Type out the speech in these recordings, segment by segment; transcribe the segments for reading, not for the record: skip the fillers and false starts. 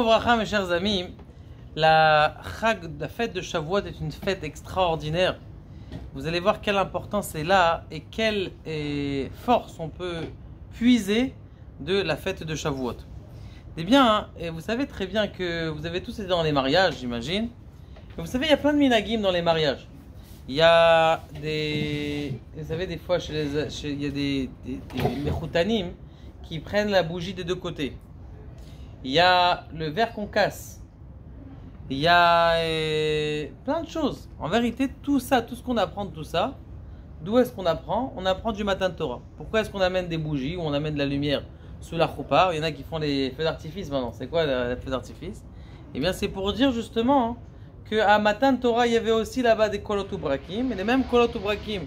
Uvracha, mes chers amis, la fête de Shavuot est une fête extraordinaire. Vous allez voir quelle importance est là et quelle force on peut puiser de la fête de Shavuot. Eh bien, et vous savez très bien que vous avez tous été dans les mariages, j'imagine. Et vous savez, il y a plein de minagim dans les mariages. Il y a des... Vous savez, des fois, il y a des mechoutanim qui prennent la bougie des deux côtés. Il y a le verre qu'on casse. Il y a plein de choses. En vérité, tout ça, tout ce qu'on apprend de tout ça, d'où est-ce qu'on apprend? On apprend du matin de Torah. Pourquoi est-ce qu'on amène des bougies ou on amène de la lumière sous la choupa? Il y en a qui font les feux d'artifice maintenant. C'est quoi les feux d'artifice? Eh bien, c'est pour dire justement qu'à matin de Torah, il y avait aussi là-bas des kolot ubrakim. Et les mêmes kolot ubrakim,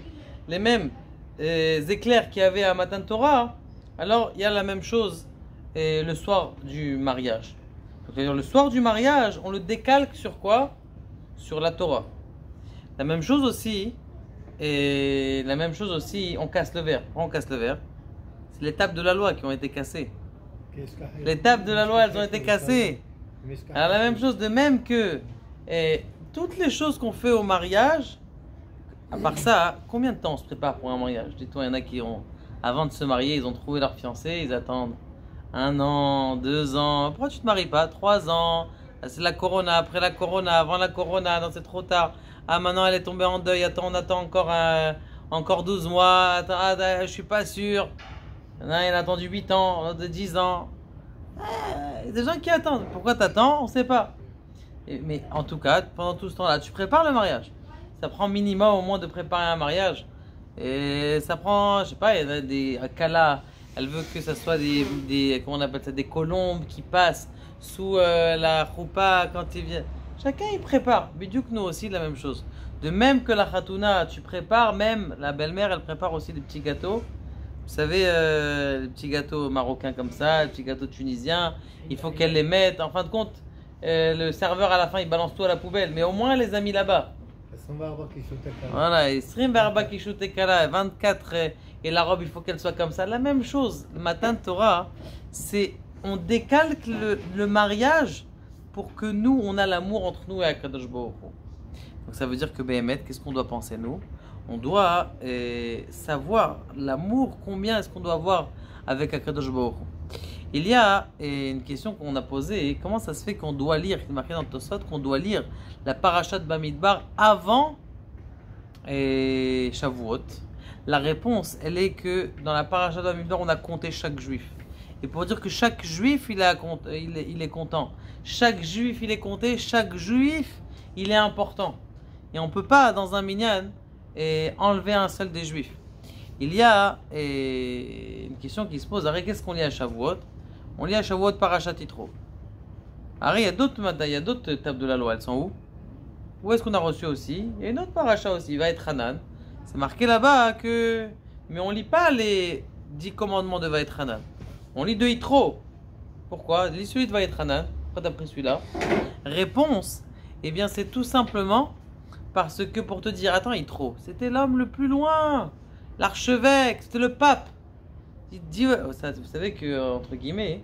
les mêmes éclairs qu'il y avait à matin de Torah, alors il y a la même chose le soir du mariage. C'est-à-dire le soir du mariage, on le décalque sur quoi? Sur la Torah. La même chose aussi, on casse le verre. Pourquoi on casse le verre? C'est les tables de la loi qui ont été cassées. Les tables de la loi, elles ont été cassées. Alors la même chose, de même que toutes les choses qu'on fait au mariage, à part ça, combien de temps on se prépare pour un mariage? Dis-toi, il y en a qui ont, avant de se marier, ils ont trouvé leur fiancé, ils attendent 1 an, 2 ans. Pourquoi tu te maries pas? 3 ans. C'est la corona, après la corona, avant la corona, non c'est trop tard. Ah maintenant elle est tombée en deuil, attends, on attend encore 12 mois, attends, je suis pas sûr. Il a attendu 8 ans, de 10 ans. Il y a des gens qui attendent. Pourquoi t'attends? On sait pas. Mais en tout cas, pendant tout ce temps-là, tu prépares le mariage. Ça prend minimum au moins de préparer un mariage. Et ça prend, je sais pas, il y en a des Kala, elle veut que ça soit comment on appelle ça, des colombes qui passent sous la choupa quand ils viennent. Chacun il prépare. Bidiouk nous aussi la même chose. De même que la khatouna, tu prépares, même la belle-mère, elle prépare aussi des petits gâteaux. Vous savez, les petits gâteaux marocains comme ça, les petits gâteaux tunisiens, il faut qu'elle les mette. En fin de compte, le serveur à la fin il balance tout à la poubelle, mais au moins elle les a mis là-bas. Voilà, et Srim Barba Kishutekala, 24, et la robe il faut qu'elle soit comme ça. La même chose, le matin de Torah, c'est on décalque le mariage pour que nous, on a l'amour entre nous et Akadosh Baruch Hu. Donc ça veut dire que Béhémet, qu'est-ce qu'on doit penser nous? On doit savoir l'amour, combien est-ce qu'on doit avoir avec Akadosh Baruch Hu. Il y a une question qu'on a posée, comment ça se fait qu'on doit lire, qui est marqué dans le Tosfot, qu'on doit lire la parasha de Bamidbar avant Shavuot? La réponse, elle est que dans la parasha de Bamidbar, on a compté chaque juif. Et pour dire que chaque juif, il est content. Chaque juif, il est compté. Chaque juif, il est important. Et on ne peut pas, dans un minyan, enlever un seul des juifs. Il y a une question qui se pose. Arrête, qu'est-ce qu'on lit à Shavuot? On lit à Shavuot Parashat Yitro. Arrête, il y a d'autres tables de la loi. Elles sont où? Où est-ce qu'on a reçu aussi? Il y a une autre parasha aussi, va être Hanan. C'est marqué là-bas que... Mais on ne lit pas les 10 commandements de Vaet Hanan. On lit de Yitro. Pourquoi? Lis celui de Vaet Hanan. Pourquoi t'as pris celui-là? Réponse. Eh bien, c'est tout simplement parce que pour te dire, attends, Yitro, c'était l'homme le plus loin. L'archevêque, c'était le pape. Il dit, vous savez que, entre guillemets,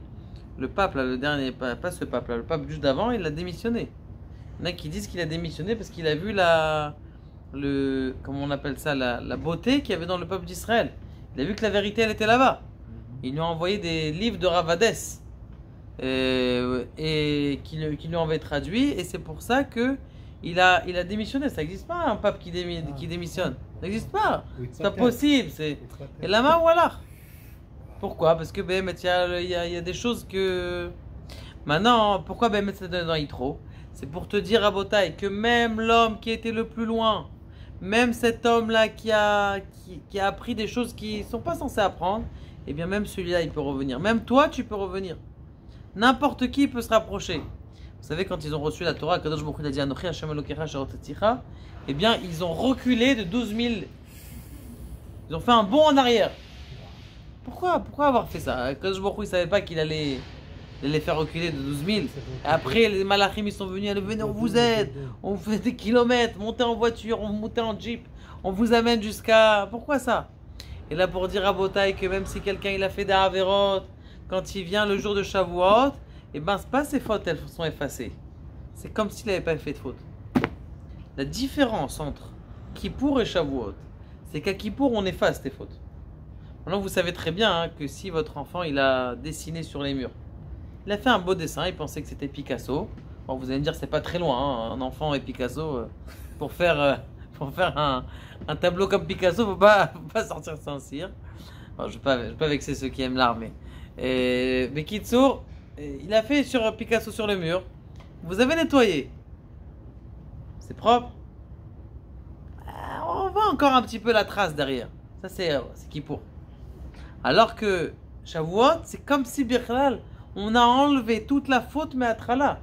le pape, là, le dernier, pas ce pape, là, le pape juste d'avant, il a démissionné. Il y en a qui disent qu'il a démissionné parce qu'il a vu comment on appelle ça, la beauté qu'il y avait dans le peuple d'Israël. Il a vu que la vérité, elle était là-bas. Ils lui ont envoyé des livres de Ravadès et qui lui ont envoyé traduits, et c'est pour ça que il a démissionné. Ça n'existe pas un pape qui démissionne. Ça n'existe pas. C'est pas possible. Et là-bas, voilà. Pourquoi? Parce que il y a des choses que... Maintenant, pourquoi c'est dans Yitro? C'est pour te dire à Botaï que même l'homme qui était le plus loin, même cet homme-là qui a appris des choses qui ne sont pas censés apprendre, eh bien même celui-là il peut revenir. Même toi tu peux revenir. N'importe qui peut se rapprocher. Vous savez, quand ils ont reçu la Torah, Kadosh Baruch Hu a dit Anochi Hashem Elokecha Sharot Tzitzicha, eh bien ils ont reculé de 12 000. Ils ont fait un bond en arrière. Pourquoi avoir fait ça? Kadosh Baruch Hu il savait pas qu'il allait les faire reculer de 12 000. Et après les malachim ils sont venus, venez, on vous aide, on vous fait des kilomètres, montez en voiture, on montez en jeep, on vous amène jusqu'à... Pourquoi ça? Et là pour dire à Botaï que même si quelqu'un il a fait des averot, quand il vient le jour de Shavuot, eh ben, c'est pas ses fautes, elles sont effacées. C'est comme s'il n'avait pas fait de faute. La différence entre Kippour et Shavuot, c'est qu'à Kippour, on efface tes fautes. Maintenant, vous savez très bien hein, que si votre enfant il a dessiné sur les murs, il a fait un beau dessin, il pensait que c'était Picasso. Bon, vous allez me dire, c'est pas très loin, hein, un enfant et Picasso. Pour faire un tableau comme Picasso, faut pas sortir sans cire. Bon, je vais pas vexer ceux qui aiment l'art, mais Kitsour, il a fait sur Picasso sur le mur. Vous avez nettoyé. C'est propre. On voit encore un petit peu la trace derrière. Ça, c'est Kippour. Alors que Shavuot, c'est comme si Birklal, on a enlevé toute la faute, mais à Trala.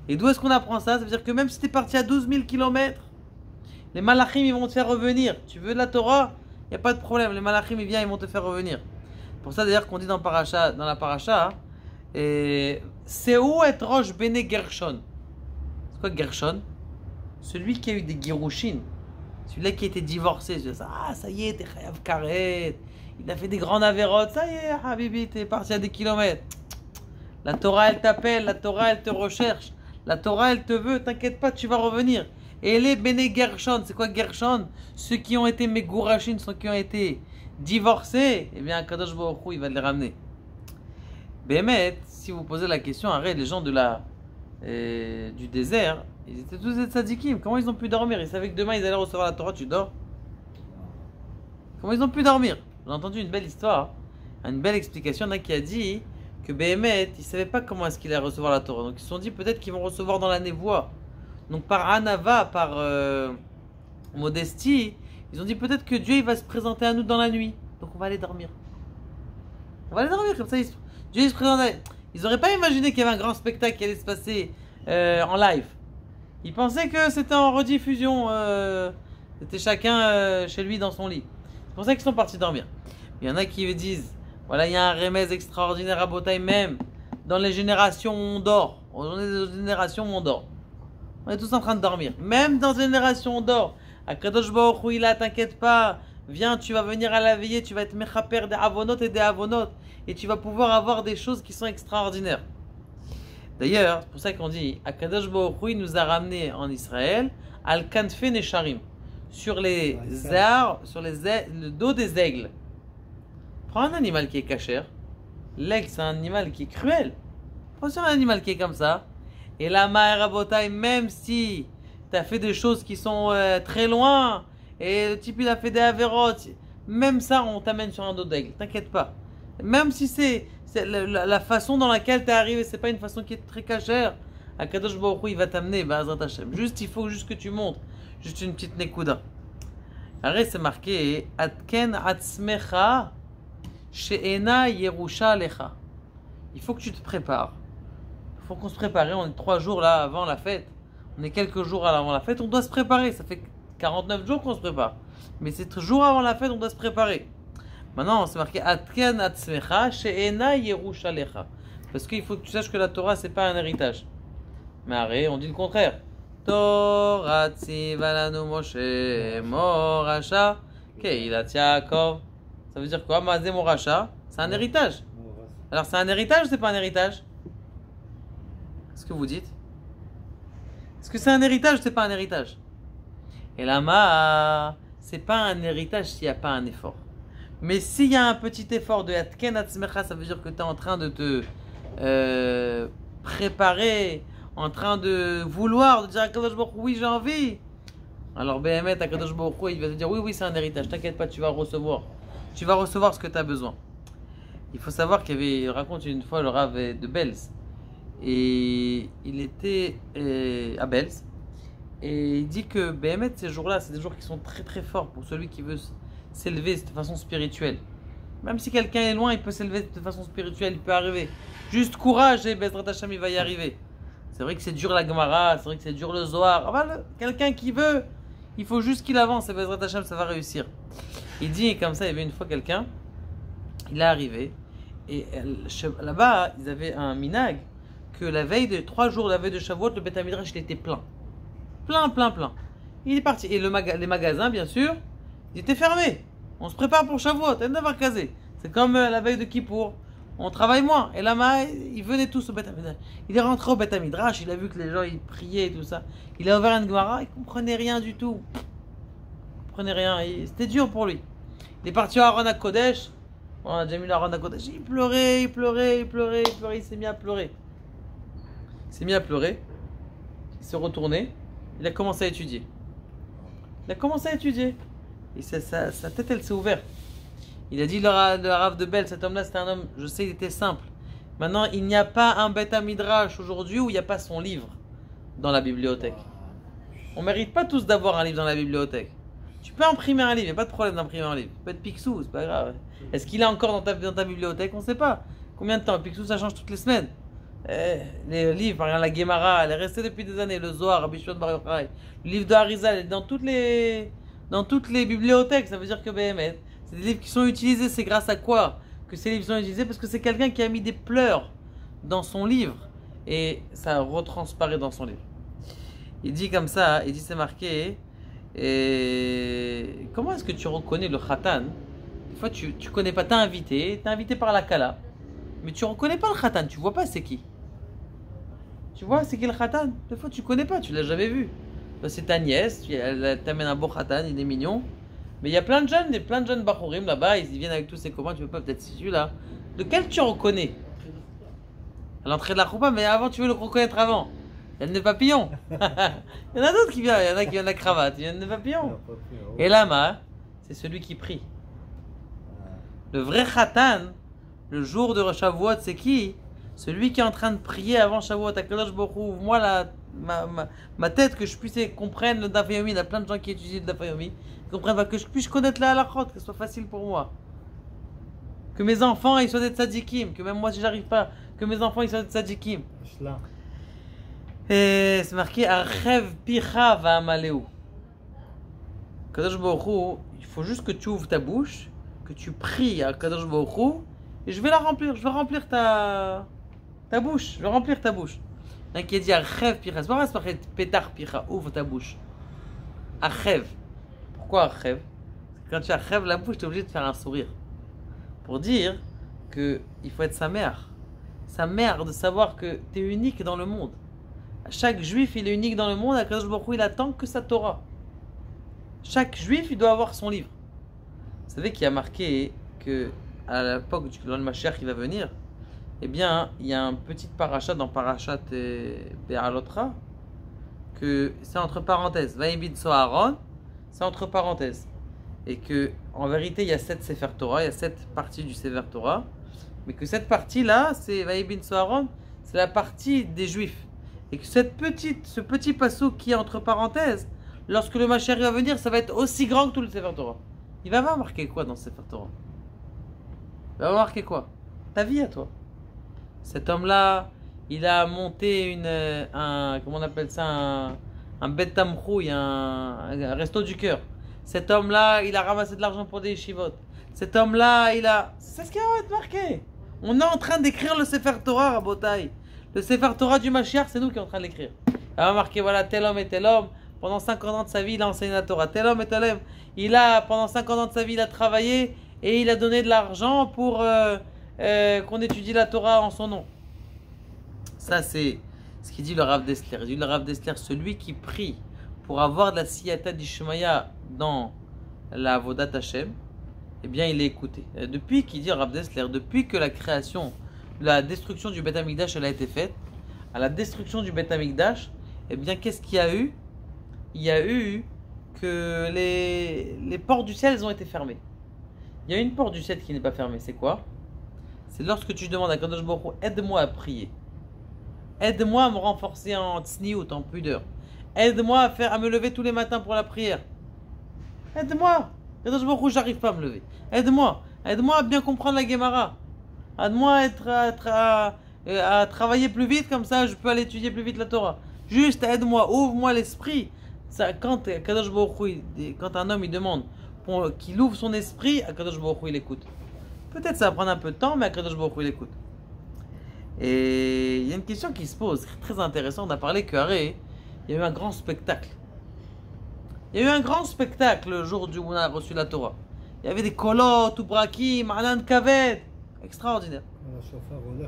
Et d'où est-ce qu'on apprend ça? Ça veut dire que même si tu es parti à 12 000 km, les malachim, ils vont te faire revenir. Tu veux de la Torah? Il n'y a pas de problème. Les malachim, ils viennent, ils vont te faire revenir. Pour ça, d'ailleurs, qu'on dit dans la paracha, c'est où être Rosh Bene Gershon? C'est quoi Gershon? Celui qui a eu des Girushin. Celui-là qui a été divorcé. Ça y est, t'es Chayav Karet. Il a fait des grandes avérotes. Ça y est, Habibi, t'es parti à des kilomètres. La Torah, elle t'appelle. La Torah, elle te recherche. La Torah, elle te veut. T'inquiète pas, tu vas revenir. Et les Bene Gershon, c'est quoi Gershon? Ceux qui ont été Megurashin, ceux qui ont été divorcés, eh bien, Kadosh Baruch Hu, il va les ramener. Bémet, si vous posez la question, arrête, les gens du désert, ils étaient tous des tzadikim. Comment ils ont pu dormir? Ils savaient que demain ils allaient recevoir la Torah, tu dors? Comment ils ont pu dormir? J'ai entendu une belle histoire, une belle explication. Il y en a qui a dit que Bémet, ils ne savaient pas comment est-ce qu'il allait recevoir la Torah. Donc ils se sont dit peut-être qu'ils vont recevoir dans la névoie. Donc par Anava, par modestie, ils ont dit peut-être que Dieu il va se présenter à nous dans la nuit. Donc on va aller dormir. On va aller dormir comme ça. Dieu il se présente. Ils n'auraient pas imaginé qu'il y avait un grand spectacle qui allait se passer en live. Ils pensaient que c'était en rediffusion. C'était chacun chez lui dans son lit. C'est pour ça qu'ils sont partis dormir. Il y en a qui disent, voilà, il y a un remède extraordinaire à Botaï, même dans les générations où on dort. On est dans des générations où on dort. On est tous en train de dormir. Même dans une génération où on dort. À Kadosh Baruch Hu, t'inquiète pas. Viens, tu vas venir à la veillée, tu vas être mechaper des avonot et des avonot. Et tu vas pouvoir avoir des choses qui sont extraordinaires. D'ailleurs, c'est pour ça qu'on dit, Akadosh Baruch Hu nous a ramené en Israël al kanfe nesharim, sur les arbres, sur le dos des aigles. Prends un animal qui est cachère. L'aigle, c'est un animal qui est cruel. Prends sur un animal qui est comme ça. Et la Ma'erabotai, même si tu as fait des choses qui sont très loin, et le type il a fait des avérotes, même ça on t'amène sur un dos d'aigle, t'inquiète pas. Même si c'est la façon dans laquelle tu es arrivé, c'est pas une façon qui est très cachère, Akadosh Baruch Hu il va t'amener, Ba'azrat Hashem. Juste, il faut juste que tu montres, juste une petite nekuda. Arrête, c'est marqué, Atken atzmecha she'ena yerusha lecha. Il faut que tu te prépares. Il faut qu'on se prépare. On est 3 jours là avant la fête. On est quelques jours avant la fête. On doit se préparer. Ça fait 49 jours qu'on se prépare. Mais c'est jours avant la fête, on doit se préparer. Maintenant, c'est marqué Atken atzmecha she'ena yerusha lecha. Parce qu'il faut que tu saches que la Torah, c'est pas un héritage. Mais arrête, on dit le contraire. Torah tzivalanu Moshe morasha keilat Yaakov. Ça veut dire quoi? Mazé morasha, c'est un héritage. Alors c'est un héritage ou c'est pas un héritage? Qu'est-ce que vous dites? Est-ce que c'est un héritage ou c'est pas un héritage? Et là, c'est pas un héritage s'il n'y a pas un effort. Mais s'il y a un petit effort de Atken Atzmecha, ça veut dire que tu es en train de te préparer, en train de vouloir, de dire à Kadosh Baruch Hu, oui j'ai envie. Alors Béhémet, à Kadosh Baruch Hu, il va te dire oui c'est un héritage, t'inquiète pas, tu vas recevoir. Tu vas recevoir ce que tu as besoin. Il faut savoir il raconte une fois le Rav de Belz. Et il était à Belz. Et il dit que Béhémet, ces jours-là, c'est des jours qui sont très très forts pour celui qui veut s'élever de façon spirituelle. Même si quelqu'un est loin, il peut s'élever de façon spirituelle, il peut arriver. Juste courage et Bezrat Hashem, il va y arriver. C'est vrai que c'est dur la Gemara, c'est vrai que c'est dur le Zohar. Enfin, quelqu'un qui veut, il faut juste qu'il avance et Bezrat Hashem, ça va réussir. Il dit comme ça, il y avait une fois quelqu'un, il est arrivé, et là-bas, ils avaient un minag, que la veille de 3 jours, la veille de Shavuot, le Beth Midrash, il était plein. Plein. Il est parti. Et les magasins, bien sûr, ils étaient fermés. On se prépare pour Shavuot, elle d'avoir casé. C'est comme la veille de Kippour. On travaille moins. Et là, ils venaient tous au Beth Amidrash. Il est rentré au Beth Amidrash, il a vu que les gens ils priaient et tout ça. Il a ouvert une Gemara, il ne comprenait rien du tout. Il comprenait rien. C'était dur pour lui. Il est parti à Aron HaKodesh. On a déjà mis l'Aron HaKodesh. Il pleurait, il s'est mis à pleurer. Il s'est mis à pleurer. Il s'est retourné. Il a commencé à étudier. Et sa tête, elle s'est ouverte. Il a dit le Rav de Bel, cet homme-là, c'était un homme, je sais, il était simple. Maintenant, il n'y a pas un Beth Amidrash aujourd'hui où il n'y a pas son livre dans la bibliothèque. On ne mérite pas tous d'avoir un livre dans la bibliothèque. Tu peux imprimer un livre, il n'y a pas de problème d'imprimer un livre. Tu peux être Picsou, c'est pas grave. Est-ce qu'il est encore dans ta bibliothèque? On ne sait pas. Combien de temps? Picsou, ça change toutes les semaines. Les livres, par exemple, la Gemara, elle est restée depuis des années. Le Zohar, Rabbi Shimon Bar Yochai, le livre de Harizal, elle est dans toutes les bibliothèques. Ça veut dire que BMS, c'est des livres qui sont utilisés. C'est grâce à quoi que ces livres sont utilisés? Parce que c'est quelqu'un qui a mis des pleurs dans son livre et ça retransparaît dans son livre. Il dit comme ça, il dit c'est marqué. Et comment est-ce que tu reconnais le khatan? Des fois tu connais pas, t'es invité par la kala, mais tu reconnais pas le khatan, tu vois pas c'est qui. Tu vois c'est qui le khatan? Des fois tu connais pas, tu l'as jamais vu. C'est ta nièce, elle t'amène un beau khatan, il est mignon. Mais il y a plein de jeunes bachurim là-bas, ils viennent avec tous ces copains, tu veux pas peut-être c'est celui-là. Lequel tu reconnais? À l'entrée de la choupa, mais avant tu veux le reconnaître avant. Il y a le nœud papillon. Il y en a d'autres qui viennent, il y en a qui viennent la cravate, il y a le nœud papillon. Et lama, c'est celui qui prie. Le vrai khatan, le jour de Shavuot, c'est qui? Celui qui est en train de prier avant Shavuot. Akadosh Baruch Hu, ouvre-moi ma tête, que je puisse comprendre le Daf Yomi. Il y a plein de gens qui étudient le Daf Yomi, qui comprennent, que je puisse connaître la halachot, que ce soit facile pour moi. Que mes enfants ils soient des tzadikim, que même moi si j'arrive pas, que mes enfants ils soient des tzadikim. Et c'est marqué Archev Picha va Amaleu. Kadosh Baruch Hu, il faut juste que tu ouvres ta bouche, que tu pries à Kadosh Baruch Hu, et je vais la remplir. Je vais remplir ta bouche. Je vais remplir ta bouche. Il qui a dit Archev Picha. C'est pas marqué Petar Picha. Ouvre ta bouche. Archev. Pourquoi Archev? Quand tu archev la bouche, tu es obligé de faire un sourire. Pour dire qu'il faut être sa mère. Sa mère, de savoir que tu es unique dans le monde. Chaque juif, il est unique dans le monde. Akadosh Baruch Hu, il attend que sa Torah. Chaque juif, il doit avoir son livre. Vous savez qu'il y a marqué que à l'époque du Mashiach qui va venir, eh bien, il y a un petit parachat dans Parachat Be'alotra que c'est entre parenthèses. Vaïbid Soharon, c'est entre parenthèses. Et que, en vérité, il y a 7 Sefer Torah, il y a 7 parties du Sefer Torah, mais que cette partie-là, c'est Vaïbid Soharon, c'est la partie des juifs. Et que ce petit passouk qui est entre parenthèses, lorsque le Mashiach va venir, ça va être aussi grand que tout le Sefer Torah. Il va avoir marqué quoi dans ce Sefer Torah? Il va avoir marqué quoi? Ta vie à toi. Cet homme-là, il a monté comment on appelle ça, un Bet Tamchouy, un resto du cœur. Cet homme-là, il a ramassé de l'argent pour des yeshivot. Cet homme-là, c'est ce qui va être marqué. On est en train d'écrire le Sefer Torah, Rabotai. Le Sefer Torah du Mashiach, c'est nous qui sommes en train de l'écrire. Il va marquer, voilà, tel homme et tel homme. Pendant 50 ans de sa vie, il a enseigné la Torah. Tel homme et tel homme. Pendant 50 ans de sa vie, il a travaillé et il a donné de l'argent pour qu'on étudie la Torah en son nom. Ça, c'est ce qu'il dit le Rav Dessler. Il dit le Rav Dessler, celui qui prie pour avoir de la siyata d'Ishmaïa dans la Avodat Hashem, eh bien, il est écouté. Depuis qu'il dit Rav Dessler, depuis que la création, la destruction du Beth Amikdash, elle a été faite, à la destruction du Beth Amikdash, eh bien, qu'est-ce qu'il y a eu? Il y a eu que les portes du ciel, elles ont été fermées. Il y a une porte du ciel qui n'est pas fermée. C'est quoi? C'est lorsque tu demandes à Kadosh Baruch Hu, aide-moi à prier. Aide-moi à me renforcer en tsniout, en pudeur. Aide-moi à me lever tous les matins pour la prière. Aide-moi. Kadosh Baruch Hu, j'arrive pas à me lever. Aide-moi. Aide-moi à bien comprendre la Gemara. Aide-moi à travailler plus vite, comme ça je peux aller étudier plus vite la Torah. Juste aide-moi, ouvre-moi l'esprit. Ça, quand Kadosh Baruch Hu, quand un homme il demande qu'il ouvre son esprit, Kadosh Baruch Hu il écoute. Peut-être ça va prendre un peu de temps, mais Kadosh Baruch Hu il écoute. Et il y a une question qui se pose, très intéressante. On a parlé il y a eu un grand spectacle. Il y a eu un grand spectacle le jour où on a reçu la Torah. Il y avait des kolot, ou brakim, anan kaved. Extraordinaire.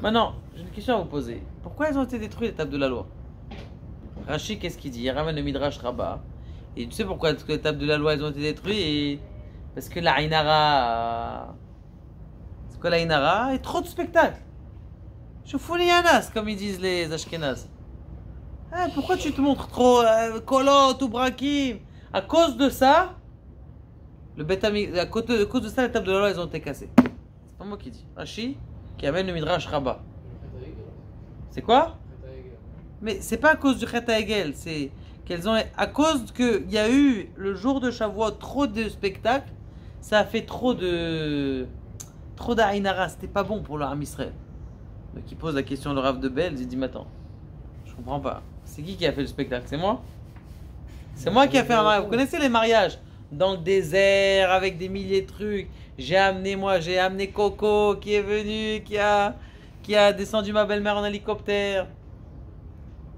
Maintenant, j'ai une question à vous poser. Pourquoi elles ont été détruites, les tables de la loi? Rashi, qu'est-ce qu'il dit? Il ramène le Midrash Rabbah. Et tu sais pourquoi les tables de la loi elles ont été détruites? Parce que la Ainara. C'est quoi la Ainara? Il y a trop de spectacles. Je fous les Yanas, comme ils disent les Ashkenaz. Ah, pourquoi tu te montres trop Kolot ou Brakim? À cause de ça, à cause de ça, les tables de la loi elles ont été cassées. C'est pas moi qui dis. Rashi qui amène le Midrash Rabbah. C'est quoi? Mais c'est pas à cause du Chet HaEgel, c'est qu'elles ont à cause qu'il y a eu le jour de Shavuot trop de spectacles, ça a fait trop d'Aïnara, c'était pas bon pour le Ham Israël. Donc il pose la question au Rav de Belz, il dit mais attends, je comprends pas. C'est qui a fait le spectacle? C'est moi? C'est moi qui a fait un mariage. Vous connaissez les mariages dans le désert avec des milliers de trucs. J'ai amené Coco qui est venu, qui a descendu ma belle-mère en hélicoptère.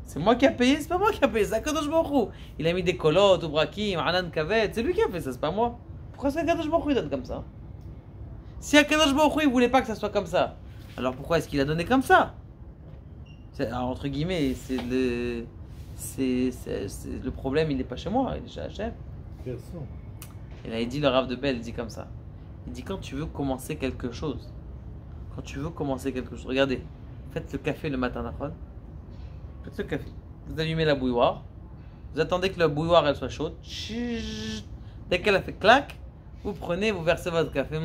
C'est moi qui a payé, c'est pas moi qui a payé, c'est Akadosh Baruch Hu. Il a mis des colottes, ou brakim, anan kavet, c'est lui qui a fait ça, c'est pas moi. Pourquoi c'est Akadosh Baruch Hu il donne comme ça? Si Akadosh Baruch Hu il voulait pas que ça soit comme ça, alors pourquoi est-ce qu'il a donné comme ça? Alors, entre guillemets, le problème, il n'est pas chez moi, il est chez Hachem. Et là, il dit, le Rav de Bel, il dit comme ça. Il dit, quand tu veux commencer quelque chose, regardez, faites le café le matin d'après. Faites le café. Vous allumez la bouilloire. Vous attendez que la bouilloire elle soit chaude. Dès qu'elle a fait clac, vous prenez, vous versez votre café.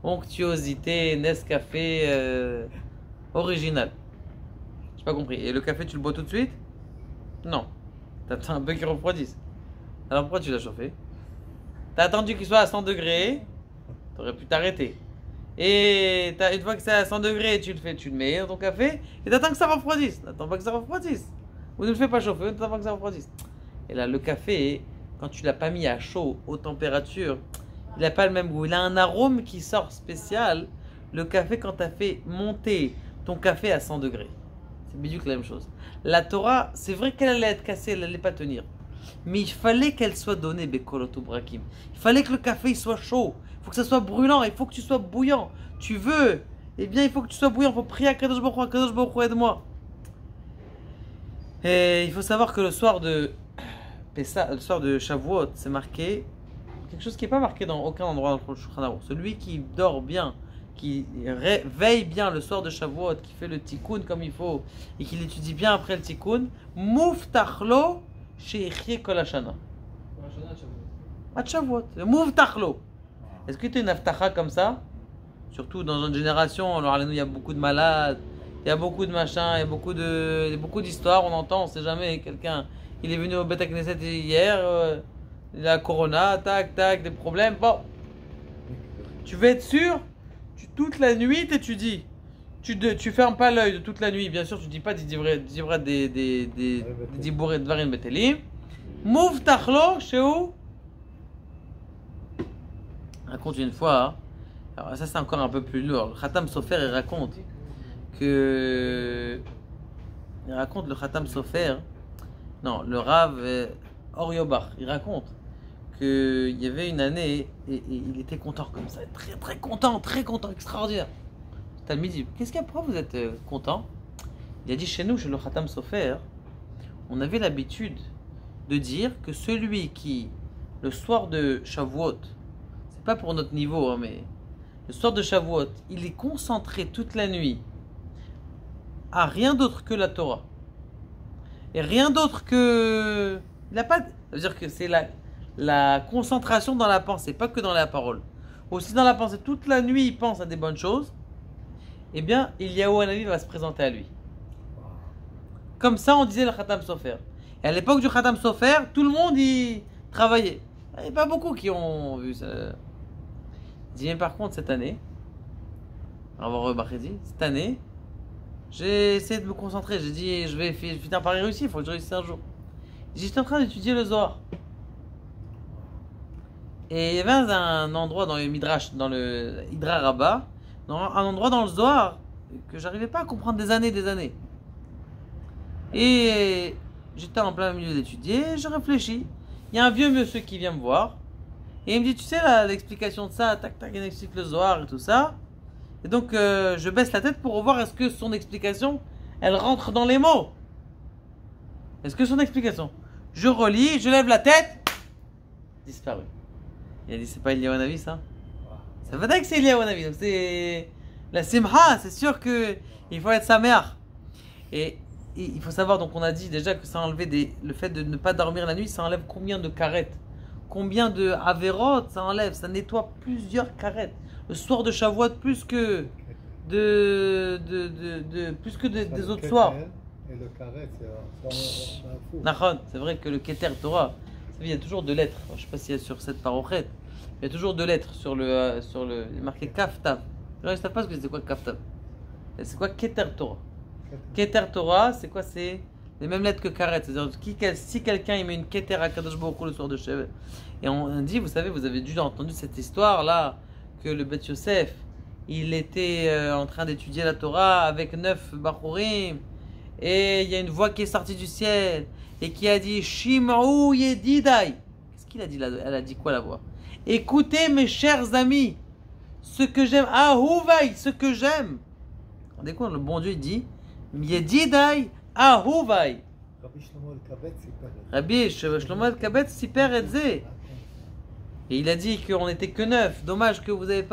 Onctuosité, Nescafé original. J'ai pas compris. Et le café, tu le bois tout de suite? Non. T'attends un peu qu'il refroidisse. Alors pourquoi tu l'as chauffé? T'as attendu qu'il soit à 100 degrés. T'aurais pu t'arrêter. Et une fois que c'est à 100 degrés, tu le mets dans ton café et t'attends que ça refroidisse. N'attends pas que ça refroidisse. Ou ne le fais pas chauffer, n'attends pas que ça refroidisse. Et là, le café, quand tu l'as pas mis à chaud, haute température, il n'a pas le même goût. Il a un arôme qui sort spécial. Le café, quand tu as fait monter ton café à 100 degrés. C'est bidou que la même chose. La Torah, c'est vrai qu'elle allait être cassée, elle n'allait pas tenir. Mais il fallait qu'elle soit donnée, Bekolot ou Brakim. Il fallait que le café il soit chaud. Il faut que ça soit brûlant, il faut que tu sois bouillant. Tu veux, eh bien il faut que tu sois bouillant. Il faut prier à Kadosh Baruch Hu, aide-moi. Et il faut savoir que le soir de Pessah, le soir de Shavuot, c'est marqué quelque chose qui n'est pas marqué dans aucun endroit dans le Shulchan Aruch. Celui qui dort bien, qui veille bien le soir de Shavuot, qui fait le tikkun comme il faut et qui l'étudie bien après le tikkun, Muftachlo Sheichye Kol Hashana. À Shavuot, Muftachlo. Est-ce que tu as une aftacha comme ça? Surtout dans une génération, alors il y a beaucoup de malades, il y a beaucoup de machins, il y a beaucoup d'histoires, on entend, on sait jamais, quelqu'un, il est venu au Beth Knesset hier, il a corona, tac, des problèmes, bon. Tu veux être sûr, toute la nuit t'étudies, tu fermes pas l'œil de toute la nuit, bien sûr tu dis pas des dibouré de varin betelim, mouv tachlo, chez où? Raconte une fois, hein. Alors ça c'est encore un peu plus lourd. Le Khatam Sofer il raconte le Khatam Sofer, non, le Rav Oriobach, il raconte qu'il y avait une année et il était content comme ça, très content, extraordinaire. Talmid dit, qu'est-ce qu'il y a, pourquoi vous êtes content? Il a dit, chez nous, chez le Khatam Sofer, on avait l'habitude de dire que celui qui, le soir de Shavuot, c'est pas pour notre niveau, hein, mais le soir de Shavuot, il est concentré toute la nuit à rien d'autre que la Torah. Et rien d'autre que... Il n'a pas... C'est-à-dire que c'est la concentration dans la pensée, pas que dans la parole. Aussi dans la pensée, toute la nuit, il pense à des bonnes choses. Eh bien, Eliyahu Hanavi va se présenter à lui. Comme ça, on disait le Khatam Sofer. Et à l'époque du Khatam Sofer, tout le monde y travaillait. Il n'y a pas beaucoup qui ont vu ça. Il dit, mais par contre, cette année, cette année, j'ai essayé de me concentrer. J'ai dit, je vais finir par y réussir, il faut que je réussisse un jour. J'étais en train d'étudier le Zohar. Et il y avait un endroit dans le Midrash, dans le Hidra Rabbah, un endroit dans le Zohar que j'arrivais pas à comprendre des années. Et j'étais en plein milieu d'étudier, je réfléchis. Il y a un vieux monsieur qui vient me voir. Et il me dit, tu sais l'explication de ça, tac, il explique le Zohar et tout ça. Et donc, je baisse la tête pour voir est-ce que son explication, elle rentre dans les mots. Est-ce que son explication? Je relis, je lève la tête, disparu. Il a dit, c'est pas Eliyahu Hanavi ça? Ça veut dire que c'est Eliyahu Hanavi. Donc c'est la simha, c'est sûr qu'il faut être sa mère. Et il faut savoir, donc on a dit déjà que ça enlevait le fait de ne pas dormir la nuit, ça enlève combien de carettes? Combien de averot ça enlève? Ça nettoie plusieurs carettes. Le soir de Shavuot plus que des autres soirs. Et le carré, c'est un fou. Nachon, c'est vrai que le Keter Torah, il y a toujours deux lettres. Je ne sais pas s'il y a sur cette parochet. Il y a toujours deux lettres sur le il est marqué Kaf Tav. Je ne sais pas ce que c'est quoi Kaf Tav. C'est quoi Keter Torah? Keter Torah, c'est quoi? C'est les mêmes lettres que Karet. C'est-à-dire si quelqu'un il met une Keter à Kadosh Baruch Hu le soir de Shevet. Et on dit, vous savez, vous avez déjà entendu cette histoire là, que le Bet Yosef, il était en train d'étudier la Torah avec 9 Bachurim. Et il y a une voix qui est sortie du ciel et qui a dit Shim'u Yedidai. Qu'est-ce qu'il a dit là? Elle a dit quoi la voix? Écoutez mes chers amis, ce que j'aime, Ahuvai, ce que j'aime. Regardez quoi, le bon Dieu il dit Yedidai Ahuvai. Rabbi Shlomo el-Kabetz Siper et Zé. Et il a dit qu'on n'était que 9. Dommage que vous n'étiez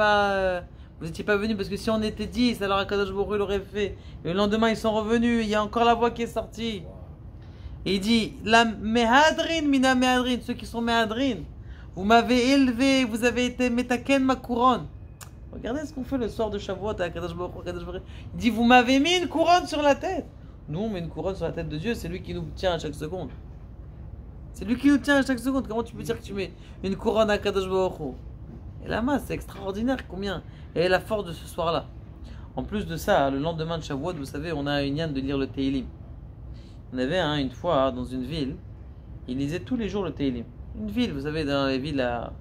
pas venus parce que si on était 10, alors Akadosh Baruch Hu l'aurait fait. Et le lendemain ils sont revenus. Il y a encore la voix qui est sortie. Et il dit la mehadrin mina mehadrin, ceux qui sont mehadrin. Vous m'avez élevé, vous avez été metaken ma couronne. Regardez ce qu'on fait le soir de Shavuot à Akadosh Baruch Hu. Il dit vous m'avez mis une couronne sur la tête. Nous on met une couronne sur la tête de Dieu, c'est lui qui nous tient à chaque seconde. C'est lui qui nous tient à chaque seconde. Comment tu peux dire que tu mets une couronne à Kadosh Baruch Hu? Et la masse, c'est extraordinaire combien. Et la force de ce soir-là. En plus de ça, le lendemain de Shavuot, vous savez, on a une yann de lire le Teilim. On avait une fois dans une ville, il lisait tous les jours le Teilim. Une ville, vous savez, dans les villes à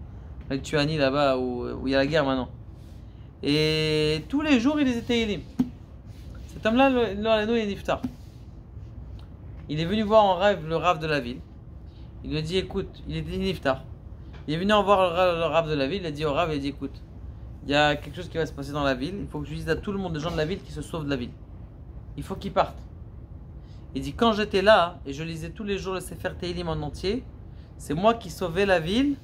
Tuani là-bas où il y a la guerre maintenant. Et tous les jours, il lisait Teilim. Cet homme-là, il est niftar. Il est venu voir en rêve le Rav de la ville. Il lui a dit, écoute, il était niftar. Il est venu en voir le Rav de la ville, il a dit au Rav, il a dit, écoute, il y a quelque chose qui va se passer dans la ville, il faut que je dise à tout le monde, les gens de la ville, qui se sauvent de la ville. Il faut qu'ils partent. Il dit, quand j'étais là, et je lisais tous les jours le Sefer Teilim en entier, c'est moi qui sauvais la ville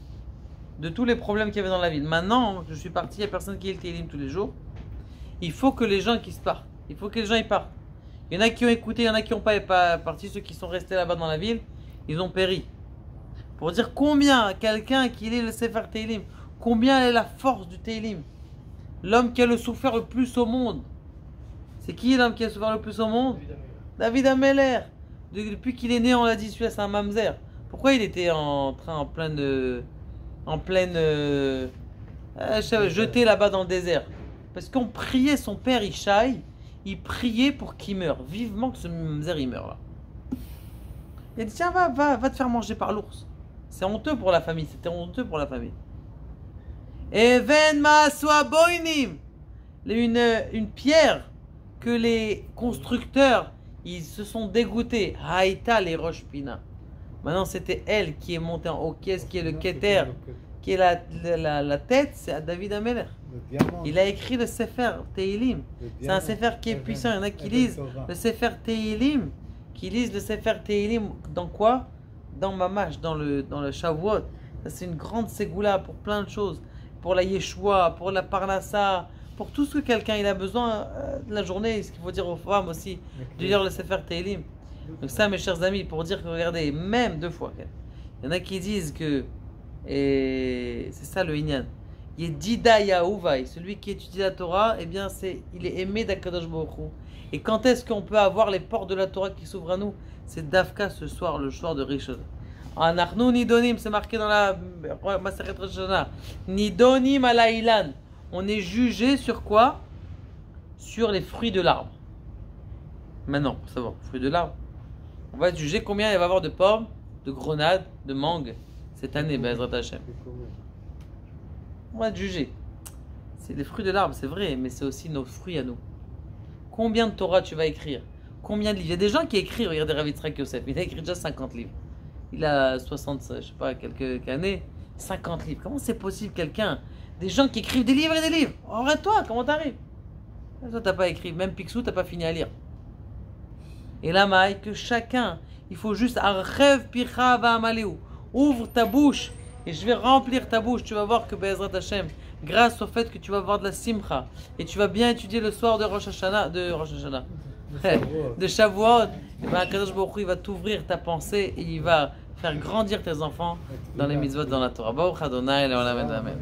de tous les problèmes qu'il y avait dans la ville. Maintenant, je suis parti, il n'y a personne qui lit le Teilim tous les jours. Il faut que les gens qui se partent. Il faut que les gens y partent. Il y en a qui ont écouté, il y en a qui n'ont pas parti, ceux qui sont restés là-bas dans la ville, ils ont péri. Pour dire combien quelqu'un qui lit le Sefer Teilim, combien est la force du Teilim. L'homme qui a le souffert le plus au monde. C'est qui l'homme qui a souffert le plus au monde? David Ameller. Depuis qu'il est né, on l'a dit, celui-là c'est un mamzer. Pourquoi il était jeté là-bas dans le désert? Parce qu'on priait son père Ishaï, il priait pour qu'il meure. Vivement que ce mamzer il meure là. Il a dit tiens va te faire manger par l'ours. C'est honteux pour la famille, c'était honteux pour la famille. Even Maaswa Boinim, une pierre que les constructeurs ils se sont dégoûtés. Haïta les Rosh Pina. Maintenant c'était elle qui est montée en haut. Qui est le Keter, qui est la tête, c'est à David Ameller. Il a écrit le Sefer Teilim. C'est un Sefer qui est puissant. Il y en a qui lisent le Sefer Teilim. Qui lisent le Sefer Teilim dans quoi? Dans Mamash, dans le Shavuot. Ça c'est une grande ségoula pour plein de choses. Pour la Yeshua, pour la Parnassa, pour tout ce que quelqu'un il a besoin de la journée. Ce qu'il faut dire aux femmes aussi, de lire le Sefer Teilim. Donc ça mes chers amis, pour dire que regardez, même 2 fois. Il y en a qui disent que, et c'est ça le Inyan. Yedida Yahouvai, celui qui étudie la Torah, eh bien il est aimé d'Akadosh Baruch Hu. Et quand est-ce qu'on peut avoir les portes de la Torah qui s'ouvrent à nous? C'est Dafka ce soir, le soir de Rishon. Anachnu Nidonim, c'est marqué dans la Maseret Rosh Hashanah. Nidonim Alailan. On est jugé sur quoi? Sur les fruits de l'arbre. Maintenant, pour savoir, fruits de l'arbre. On va juger combien il va y avoir de pommes, de grenades, de mangues cette année, Be'ezrat Hashem. On va juger. C'est les fruits de l'arbre, c'est vrai, mais c'est aussi nos fruits à nous. Combien de Torah tu vas écrire? Combien de livres? Il y a des gens qui écrivent, regardez Rav Yitzhak Yosef, il a écrit déjà 50 livres. Il a 60, je sais pas, quelques années, 50 livres. Comment c'est possible quelqu'un? Des gens qui écrivent des livres et des livres. Arrête-toi, comment t'arrives? Toi, t'as pas écrit. Même Picsou, t'as pas fini à lire. Et là, Maï, que chacun, il faut juste Archev Picha Va'amaleu. Ouvre ta bouche et je vais remplir ta bouche. Tu vas voir que Be'ezrat Hashem, grâce au fait que tu vas avoir de la simcha et tu vas bien étudier le soir de Rosh Hashanah, de Shavuot, et ben Kadosh Baruch Hu, il va t'ouvrir ta pensée et il va faire grandir tes enfants dans les mitzvot dans la Torah. Baruch Adonai, Le'olam et Amen.